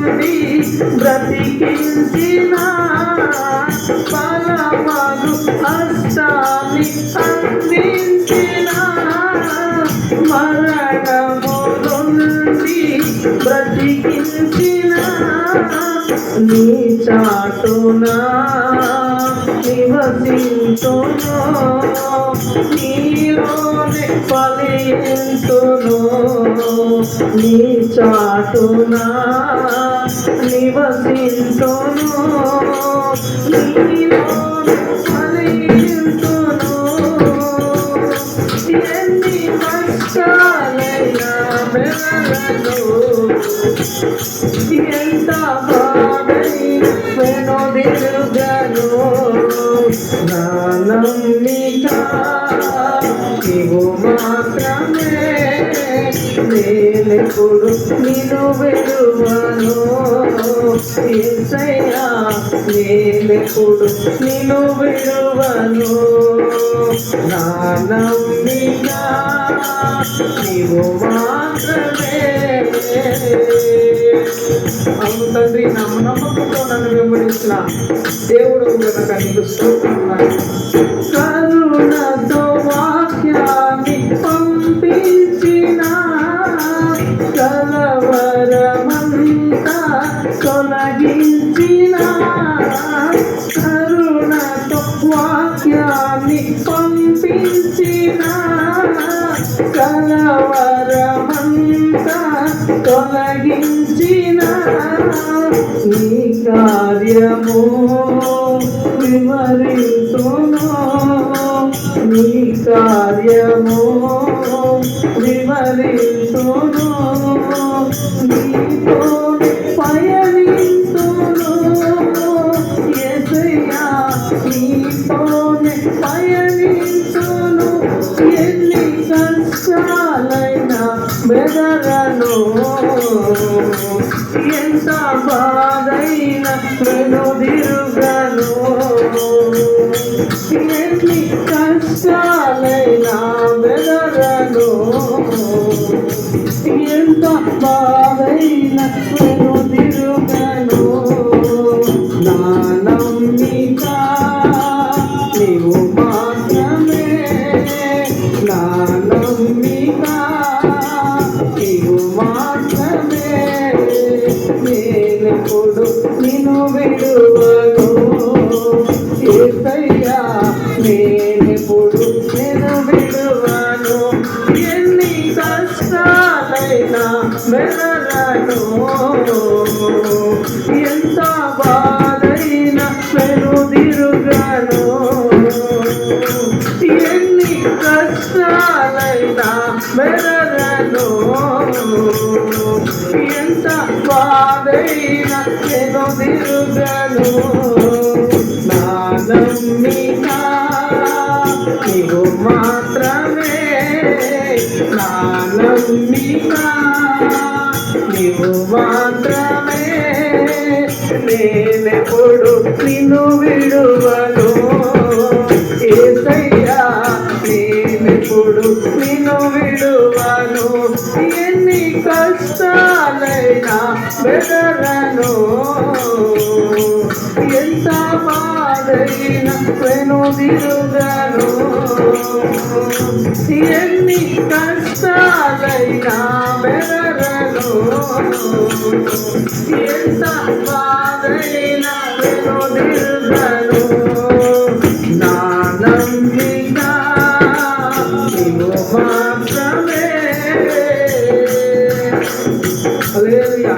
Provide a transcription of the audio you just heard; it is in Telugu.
నుండి బ్రతికించిన బలమగు హస్తాన్ని అందించిన మరణము నుండి బ్రతికించిన నీ చాటునా నివసింతును నీలోనే ఫలింతును నీ చాటునా నివసింతును నీలోనే ఫలింతును ఎన్ని కష్టాలైనా మెరగను ఎంత బాధైనా వెనుదిరుగను నా నమ్మిక నీవు మాత్రమే నేనెప్పుడు నిన్ను విడువను యేసయ్యా నేనెప్పుడు నిన్ను విడువను నా నమ్మిక నీవు మాత్రమే. అవును తండ్రి, నమ్మకంతో నన్ను వెంబడించిన దేవుడు కనుక నీకు స్తోత్రములు. కరుణతో వాక్యాన్ని పంపించిన కలవరమంతా తొలగించిన కరుణతో వాక్యాన్ని పంపించిన కలవరమంతా తొలగించిన నీ కార్యము వివరింతును నీ కార్యము వివరింతును నీతో పయనింతును యేసయ్యా నీతోనే పయనింతును ఎన్ని కష్టాలైనా బెదరను ఎంత బాధైనా వెనుదిరుగను ఎన్ని కష్టాలైనా బెదరను ఎంత బాధైనా వెనుదిరుగను నా నమ్మిక నీవు మాత్రమే నా నమ్మిక నీవు మాత్రమే నేనెప్పుడు నిన్ను విడువను యేసయ్యా నేనెప్పుడు నిన్ను విడువను ఎన్ని కష్టాలైనా బెదరను ఎంత బాధైనా వెనుదిరుగను ఎన్ని కష్టాలైనా బెదరను ఎంత బాధైనా వెనుదిరుగను నా నమ్మిక నీవు మాత్రమే నా నమ్మిక నీవు మాత్రమే నేనెప్పుడు నిన్ను విడువను యేసయ్యా నేనెప్పుడు నిన్ను విడువను ఎన్ని కష్టాలైనా బెదరను ఎంత బాధైనా వెనుదిరుగను ఎన్ని కష్టాలైనా బెదరను ఎంత బాధైనా వెనుదిరుగను నా నమ్మిక నీవు మాత్రమే. హల్లెలూయా.